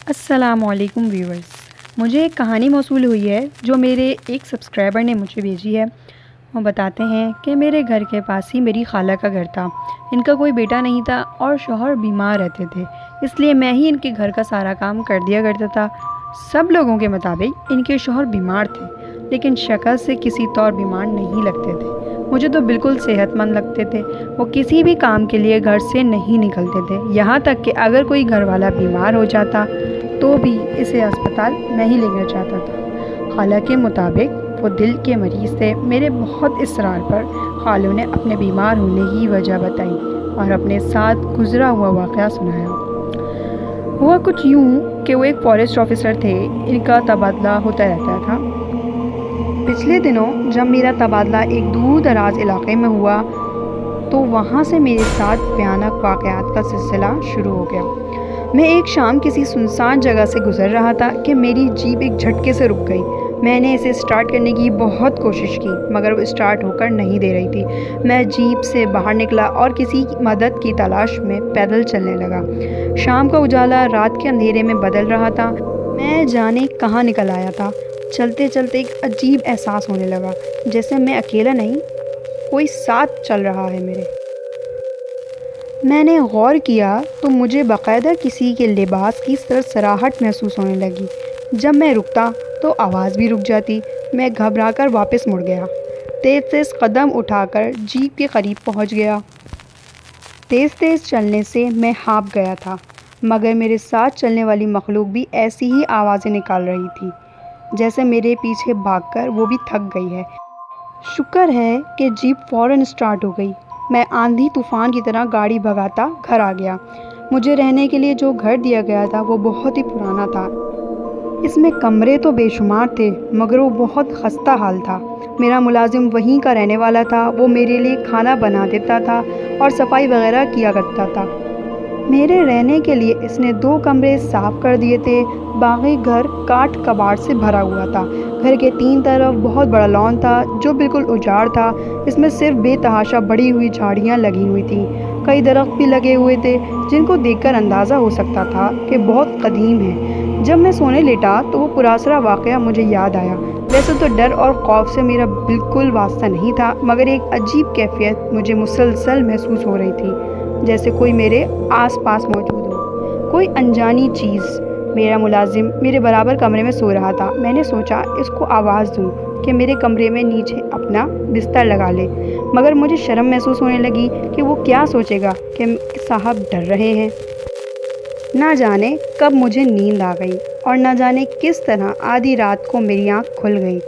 السلام علیکم ویورز، مجھے ایک کہانی موصول ہوئی ہے جو میرے ایک سبسکرائبر نے مجھے بھیجی ہے۔ وہ بتاتے ہیں کہ میرے گھر کے پاس ہی میری خالہ کا گھر تھا۔ ان کا کوئی بیٹا نہیں تھا اور شوہر بیمار رہتے تھے، اس لیے میں ہی ان کے گھر کا سارا کام کر دیا کرتا تھا۔ سب لوگوں کے مطابق ان کے شوہر بیمار تھے، لیکن شکل سے کسی طور بیمار نہیں لگتے تھے۔ مجھے تو بالکل صحت مند لگتے تھے۔ وہ کسی بھی کام کے لیے گھر سے نہیں نکلتے تھے، یہاں تک کہ اگر کوئی گھر والا بیمار ہو جاتا تو بھی اسے اسپتال نہیں لے کر جاتا تھا۔ خالہ کے مطابق وہ دل کے مریض تھے۔ میرے بہت اصرار پر خالو نے اپنے بیمار ہونے کی وجہ بتائی اور اپنے ساتھ گزرا ہوا واقعہ سنایا۔ ہوا کچھ یوں کہ وہ ایک فارسٹ آفیسر تھے، ان کا تبادلہ ہوتا رہتا تھا۔ پچھلے دنوں جب میرا تبادلہ ایک دور دراز علاقے میں ہوا تو وہاں سے میرے ساتھ بھیانک واقعات کا سلسلہ شروع ہو گیا۔ میں ایک شام کسی سنسان جگہ سے گزر رہا تھا کہ میری جیپ ایک جھٹکے سے رک گئی۔ میں نے اسے اسٹارٹ کرنے کی بہت کوشش کی مگر وہ اسٹارٹ ہو کر نہیں دے رہی تھی۔ میں جیپ سے باہر نکلا اور کسی مدد کی تلاش میں پیدل چلنے لگا۔ شام کا اجالا رات کے اندھیرے میں بدل رہا تھا۔ میں جانے کہاں نکل آیا تھا۔ چلتے چلتے ایک عجیب احساس ہونے لگا، جیسے میں اکیلا نہیں، کوئی ساتھ چل رہا ہے میرے۔ میں نے غور کیا تو مجھے باقاعدہ کسی کے لباس کی سرسراہٹ محسوس ہونے لگی۔ جب میں رکتا تو آواز بھی رک جاتی۔ میں گھبرا کر واپس مڑ گیا، تیز تیز قدم اٹھا کر جیپ کے قریب پہنچ گیا۔ تیز تیز چلنے سے میں ہانپ گیا تھا، مگر میرے ساتھ چلنے والی مخلوق بھی ایسی ہی آوازیں نکال رہی تھی جیسے میرے پیچھے بھاگ کر وہ بھی تھک گئی ہے۔ شکر ہے کہ جیپ فوراً اسٹارٹ ہو گئی۔ میں آندھی طوفان کی طرح گاڑی بھگاتا گھر آ گیا۔ مجھے رہنے کے لیے جو گھر دیا گیا تھا وہ بہت ہی پرانا تھا۔ اس میں کمرے تو بے شمار تھے مگر وہ بہت خستہ حال تھا۔ میرا ملازم وہیں کا رہنے والا تھا۔ وہ میرے لیے کھانا بنا دیتا تھا اور صفائی وغیرہ کیا کرتا تھا۔ میرے رہنے کے لیے اس نے 2 کمرے صاف کر دیے تھے۔ باقی گھر کاٹ کباڑ سے بھرا ہوا تھا۔ گھر کے 3 طرف بہت بڑا لان تھا جو بالکل اجاڑ تھا۔ اس میں صرف بے تحاشا بڑی ہوئی جھاڑیاں لگی ہوئی تھیں۔ کئی درخت بھی لگے ہوئے تھے جن کو دیکھ کر اندازہ ہو سکتا تھا کہ بہت قدیم ہیں۔ جب میں سونے لیٹا تو وہ پراسرا واقعہ مجھے یاد آیا۔ ویسے تو ڈر اور خوف سے میرا بالکل واسطہ نہیں تھا، مگر ایک عجیب کیفیت مجھے مسلسل محسوس ہو رہی تھی، جیسے کوئی میرے آس پاس موجود ہو، کوئی انجانی چیز۔ میرا ملازم میرے برابر کمرے میں سو رہا تھا۔ میں نے سوچا اس کو آواز دوں کہ میرے کمرے میں نیچے اپنا بستر لگا لے، مگر مجھے شرم محسوس ہونے لگی کہ وہ کیا سوچے گا کہ صاحب ڈر رہے ہیں۔ نہ جانے کب مجھے نیند آ گئی اور نہ جانے کس طرح آدھی رات کو میری آنکھ کھل گئی۔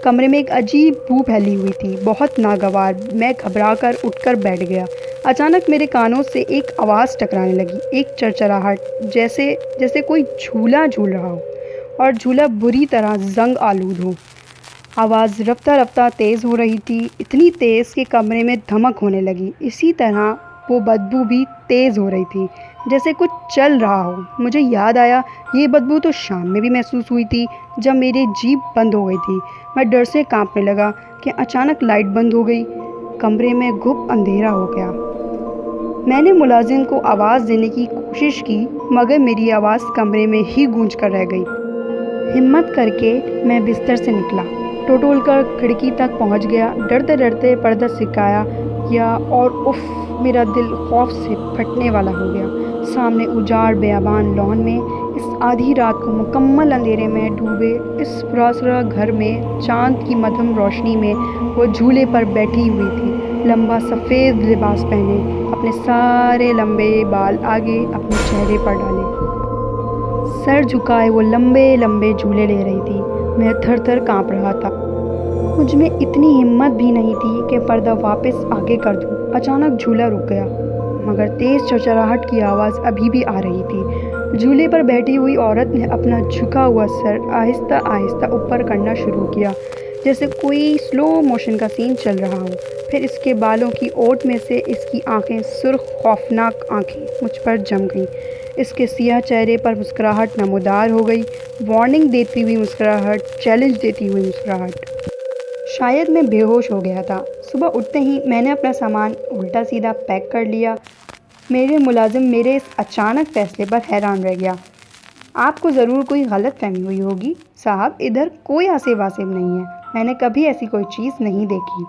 کمرے میں ایک عجیب بو پھیلی ہوئی تھی، بہت ناگوار۔ میں گھبرا کر اٹھ کر بیٹھ گیا۔ اچانک میرے کانوں سے ایک آواز ٹکرانے لگی، ایک چرچراہٹ، جیسے کوئی جھولا جھول رہا ہو اور جھولا بری طرح زنگ آلود ہو۔ آواز رفتہ رفتہ تیز ہو رہی تھی، اتنی تیز کہ کمرے میں دھمک ہونے لگی۔ اسی طرح وہ بدبو بھی تیز ہو رہی تھی، جیسے کچھ چل رہا ہو۔ مجھے یاد آیا یہ بدبو تو شام میں بھی محسوس ہوئی تھی جب میری جیپ بند ہو گئی تھی۔ میں ڈر سے کانپنے لگا کہ اچانک لائٹ بند ہو گئی۔ کمرے میں گپ اندھیرا ہو گیا۔ میں نے ملازم کو آواز دینے کی کوشش کی مگر میری آواز کمرے میں ہی گونج کر رہ گئی۔ ہمت کر کے میں بستر سے نکلا، ٹٹول کر کھڑکی تک پہنچ گیا۔ ڈرتے ڈرتے پردہ سکایا یا اور اف، میرا دل خوف سے پھٹنے والا ہو گیا۔ سامنے اجاڑ بیابان لان میں اس آدھی رات کو مکمل اندھیرے میں ڈوبے اس پراسرا گھر میں چاند کی مدھم روشنی میں وہ جھولے پر بیٹھی ہوئی تھی، لمبا سفید لباس پہنے، اپنے سارے لمبے بال آگے اپنے چہرے پر ڈالے، سر جھکائے وہ لمبے لمبے جھولے لے رہی تھی۔ میں تھر تھر کانپ رہا تھا۔ مجھ میں اتنی ہمت بھی نہیں تھی کہ پردہ واپس آگے کر دوں۔ اچانک جھولا رک گیا، مگر تیز چرچراہٹ کی آواز ابھی بھی آ رہی تھی۔ جھولے پر بیٹھی ہوئی عورت نے اپنا جھکا ہوا سر آہستہ آہستہ اوپر کرنا شروع کیا، جیسے کوئی سلو موشن کا سین چل رہا ہو۔ پھر اس کے بالوں کی اوٹ میں سے اس کی آنکھیں، سرخ خوفناک آنکھیں، مجھ پر جم گئیں۔ اس کے سیاہ چہرے پر مسکراہٹ نمودار ہو گئی، وارننگ دیتی ہوئی مسکراہٹ، چیلنج دیتی ہوئی مسکراہٹ۔ شاید میں بے ہوش ہو گیا تھا۔ صبح اٹھتے ہی میں نے اپنا سامان الٹا سیدھا پیک کر لیا۔ میرے ملازم میرے اس اچانک فیصلے پر حیران رہ گیا۔ آپ کو ضرور کوئی غلط فہمی ہوئی ہوگی صاحب، ادھر کوئی آصف واسف نہیں ہے، میں نے کبھی ایسی کوئی چیز نہیں دیکھی۔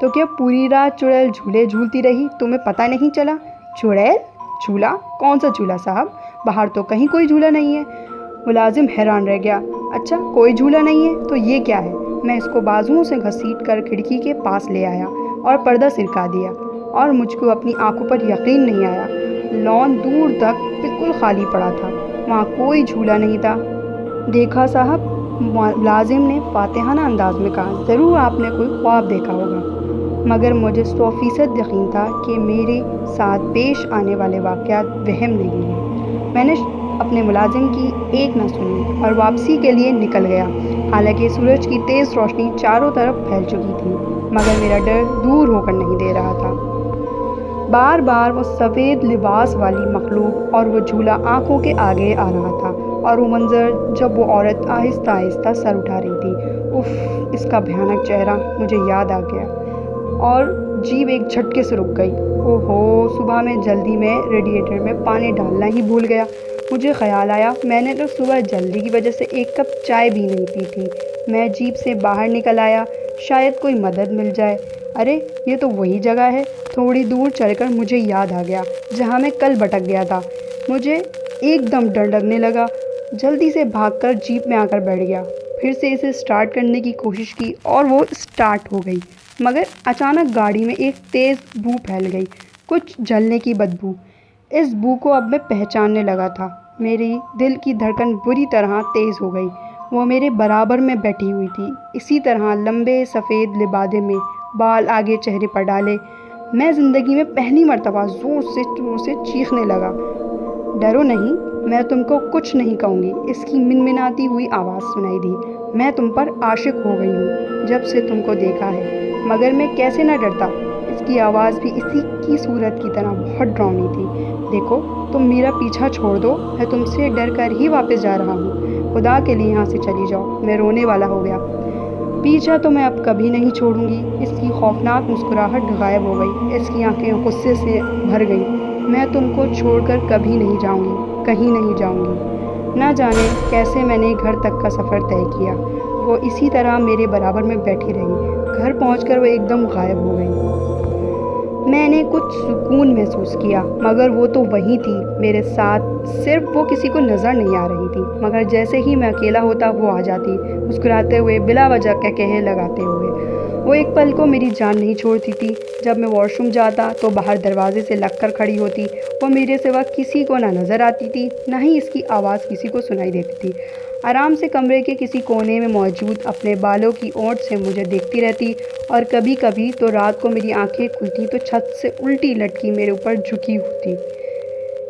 تو کیا پوری رات چڑیل جھولے جھولتی رہی، تمہیں پتہ نہیں چلا؟ چڑیل جھولا؟ کون سا جھولا صاحب؟ باہر تو کہیں کوئی جھولا نہیں ہے۔ ملازم حیران رہ گیا۔ اچھا کوئی جھولا نہیں ہے تو یہ کیا ہے؟ میں اس کو بازوؤں سے گھسیٹ کر کھڑکی کے پاس لے آیا اور پردہ سرکا دیا، اور مجھ کو اپنی آنکھوں پر یقین نہیں آیا۔ لان دور تک بالکل خالی پڑا تھا، وہاں کوئی جھولا نہیں تھا۔ دیکھا صاحب، ملازم نے فاتحانہ انداز میں کہا، ضرور آپ نے کوئی خواب دیکھا ہوگا، مگر مجھے 100% یقین تھا کہ میرے ساتھ پیش آنے والے واقعات وہم نہیں ہیں۔ میں نے اپنے ملازم کی ایک نہ سنی اور واپسی کے لیے نکل گیا، حالانکہ سورج کی تیز روشنی چاروں طرف پھیل چکی تھی، مگر میرا ڈر دور ہو کر نہیں دے رہا تھا۔ بار بار وہ سفید لباس والی مخلوق اور وہ جھولا آنکھوں کے آگے آ رہا تھا، اور وہ منظر جب وہ عورت آہستہ آہستہ سر اٹھا رہی تھی، اف، اس کا بھیانک چہرہ مجھے یاد آ گیا اور جیب ایک جھٹکے سے رک گئی۔ اوہو، صبح میں جلدی میں ریڈیٹر میں پانی ڈالنا ہی بھول گیا۔ مجھے خیال آیا میں نے تو صبح جلدی کی وجہ سے ایک کپ چائے بھی نہیں پی تھی۔ میں جیپ سے باہر نکل آیا، شاید کوئی مدد مل جائے۔ ارے یہ تو وہی جگہ ہے۔ تھوڑی دور چل کر مجھے یاد آ گیا جہاں میں کل بھٹک گیا تھا۔ مجھے ایک دم ڈر لگنے لگا، جلدی سے بھاگ کر جیپ میں آ کر بیٹھ گیا۔ پھر سے اسے سٹارٹ کرنے کی کوشش کی اور وہ سٹارٹ ہو گئی، مگر اچانک گاڑی میں ایک تیز بو پھیل گئی، کچھ جلنے کی بدبو۔ اس بو کو اب میں پہچاننے لگا تھا۔ میری دل کی دھڑکن بری طرح تیز ہو گئی۔ وہ میرے برابر میں بیٹھی ہوئی تھی، اسی طرح لمبے سفید لبادے میں، بال آگے چہرے پر ڈالے۔ میں زندگی میں پہلی مرتبہ زور سے چیخنے لگا۔ ڈرو نہیں، میں تم کو کچھ نہیں کہوں گی، اس کی منمناتی ہوئی آواز سنائی دی۔ میں تم پر عاشق ہو گئی ہوں جب سے تم کو دیکھا ہے، مگر میں کیسے نہ ڈرتا۔ اس کی آواز بھی اسی کی صورت کی طرح بہت ڈراؤنی تھی۔ دیکھو، تم میرا پیچھا چھوڑ دو، میں تم سے ڈر کر ہی واپس جا رہا ہوں، خدا کے لیے یہاں سے چلی جاؤ۔ میں رونے والا ہو گیا۔ پیچھا تو میں اب کبھی نہیں چھوڑوں گی۔ اس کی خوفناک مسکراہٹ غائب ہو گئی، اس کی آنکھیں غصے سے بھر گئیں۔ میں تم کو چھوڑ کر کبھی نہیں جاؤں گی، کہیں نہیں جاؤں گی۔ نہ جانے کیسے میں نے گھر تک کا سفر طے کیا۔ وہ اسی طرح میرے برابر میں بیٹھی رہی۔ گھر پہنچ کر وہ ایک دم غائب ہو گئی۔ میں نے کچھ سکون محسوس کیا، مگر وہ تو وہیں تھی میرے ساتھ، صرف وہ کسی کو نظر نہیں آ رہی تھی، مگر جیسے ہی میں اکیلا ہوتا وہ آ جاتی، مسکراتے ہوئے، بلا وجہ کہے لگاتے ہوئے۔ وہ ایک پل کو میری جان نہیں چھوڑتی تھی۔ جب میں واش روم جاتا تو باہر دروازے سے لگ کر کھڑی ہوتی۔ وہ میرے سوا کسی کو نہ نظر آتی تھی، نہ ہی اس کی آواز کسی کو سنائی دیتی تھی۔ آرام سے کمرے کے کسی کونے میں موجود اپنے بالوں کی اوٹ سے مجھے دیکھتی رہتی، اور کبھی کبھی تو رات کو میری آنکھیں کھلتی تو چھت سے الٹی لٹکی میرے اوپر جھکی ہوتی۔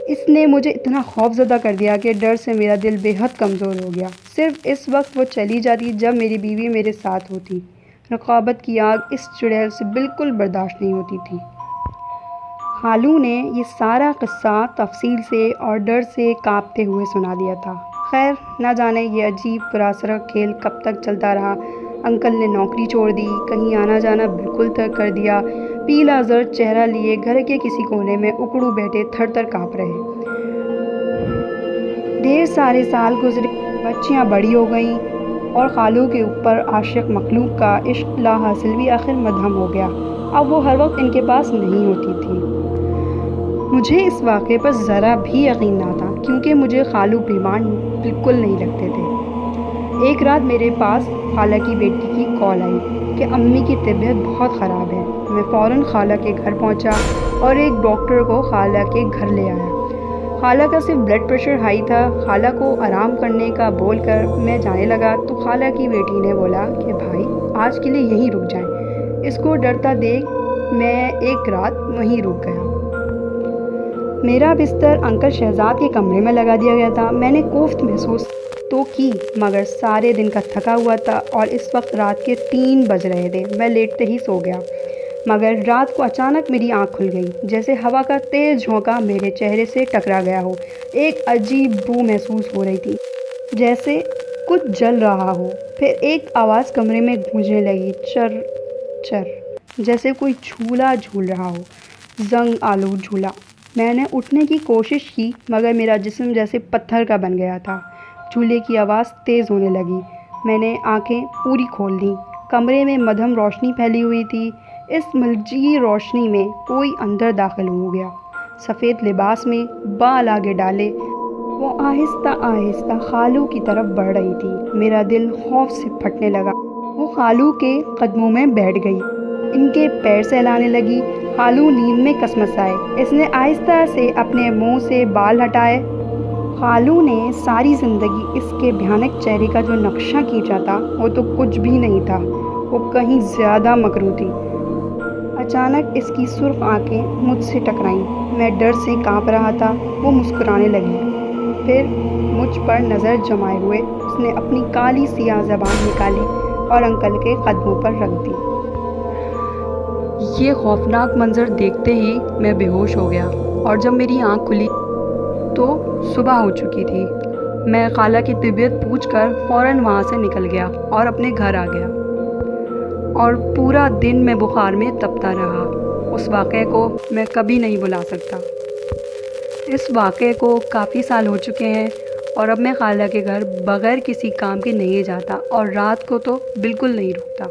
اس نے مجھے اتنا خوف زدہ کر دیا کہ ڈر سے میرا دل بے حد کمزور ہو گیا۔ صرف اس وقت وہ چلی جاتی جب میری بیوی میرے ساتھ ہوتی۔ رقابت کی آگ اس چڑیل سے بالکل برداشت نہیں ہوتی تھی۔ خالو نے یہ سارا قصہ تفصیل سے اور ڈر سے کانپتے ہوئے سنا دیا تھا۔ خیر، نہ جانے یہ عجیب پراسرار کھیل کب تک چلتا رہا۔ انکل نے نوکری چھوڑ دی، کہیں آنا جانا بالکل ترک کر دیا، پیلا زرد چہرہ لیے گھر کے کسی کونے میں اکڑو بیٹھے تھر تھر کانپ رہے۔ ڈھیر سارے سال گزرے، بچیاں بڑی ہو گئیں، اور خالو کے اوپر عاشق مخلوق کا عشق لا حاصل بھی آخر مدھم ہو گیا۔ اب وہ ہر وقت ان کے پاس نہیں ہوتی تھی۔ مجھے اس واقعے پر ذرا بھی یقین نہ تھا، کیونکہ مجھے خالو بیمان بالکل نہیں لگتے تھے۔ ایک رات میرے پاس خالہ کی بیٹی کی کال آئی کہ امی کی طبیعت بہت خراب ہے۔ میں فوراً خالہ کے گھر پہنچا اور ایک ڈاکٹر کو خالہ کے گھر لے آیا۔ خالہ کا صرف بلڈ پریشر ہائی تھا۔ خالہ کو آرام کرنے کا بول کر میں جانے لگا تو خالہ کی بیٹی نے بولا کہ بھائی آج کے لیے یہیں رک جائیں۔ اس کو ڈرتا دیکھ میں ایک رات وہیں رک گیا۔ میرا بستر انکل شہزاد کے کمرے میں لگا دیا گیا تھا۔ میں نے کوفت محسوس تو کی، مگر سارے دن کا تھکا ہوا تھا اور اس وقت رات کے 3 بج رہے تھے۔ میں لیٹتے ہی سو گیا، مگر رات کو اچانک میری آنکھ کھل گئی، جیسے ہوا کا تیز جھونکا میرے چہرے سے ٹکرا گیا ہو۔ ایک عجیب بو محسوس ہو رہی تھی، جیسے کچھ جل رہا ہو۔ پھر ایک آواز کمرے میں گونجنے لگی، چر چر، جیسے کوئی جھولا جھول رہا ہو، زنگ آلود جھولا۔ میں نے اٹھنے کی کوشش کی مگر میرا جسم جیسے پتھر کا بن گیا تھا۔ چولہے کی آواز تیز ہونے لگی۔ میں نے آنکھیں پوری کھول دیں۔ کمرے میں مدھم روشنی پھیلی ہوئی تھی۔ اس ملجئی روشنی میں کوئی اندر داخل ہو گیا۔ سفید لباس میں، بال آگے ڈالے، وہ آہستہ آہستہ خالو کی طرف بڑھ رہی تھی۔ میرا دل خوف سے پھٹنے لگا۔ وہ خالو کے قدموں میں بیٹھ گئی، ان کے پیر سہلانے لگی۔ خالو نیند میں کسمسائے۔ اس نے آہستہ سے اپنے منہ سے بال ہٹائے۔ خالو نے ساری زندگی اس کے بھیانک چہرے کا جو نقشہ کھینچا تھا وہ تو کچھ بھی نہیں تھا، وہ کہیں زیادہ مکروہ تھی۔ اچانک اس کی سرخ آنکھیں مجھ سے ٹکرائیں۔ میں ڈر سے کانپ رہا تھا۔ وہ مسکرانے لگی، پھر مجھ پر نظر جمائے ہوئے اس نے اپنی کالی سیاہ زبان نکالی اور انکل کے قدموں پر رکھ دی۔ یہ خوفناک منظر دیکھتے ہی میں بے ہوش ہو گیا، اور جب میری آنکھ کھلی تو صبح ہو چکی تھی۔ میں خالہ کی طبیعت پوچھ کر فوراً وہاں سے نکل گیا اور اپنے گھر آ گیا، اور پورا دن میں بخار میں تپتا رہا۔ اس واقعے کو میں کبھی نہیں بھلا سکتا۔ اس واقعے کو کافی سال ہو چکے ہیں، اور اب میں خالہ کے گھر بغیر کسی کام کے نہیں جاتا، اور رات کو تو بالکل نہیں رکتا۔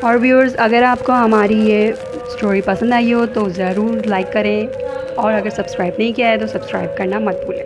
اور ویورز، اگر آپ کو ہماری یہ سٹوری پسند آئی ہو تو ضرور لائک کریں، اور اگر سبسکرائب نہیں کیا ہے تو سبسکرائب کرنا مت بھولیں۔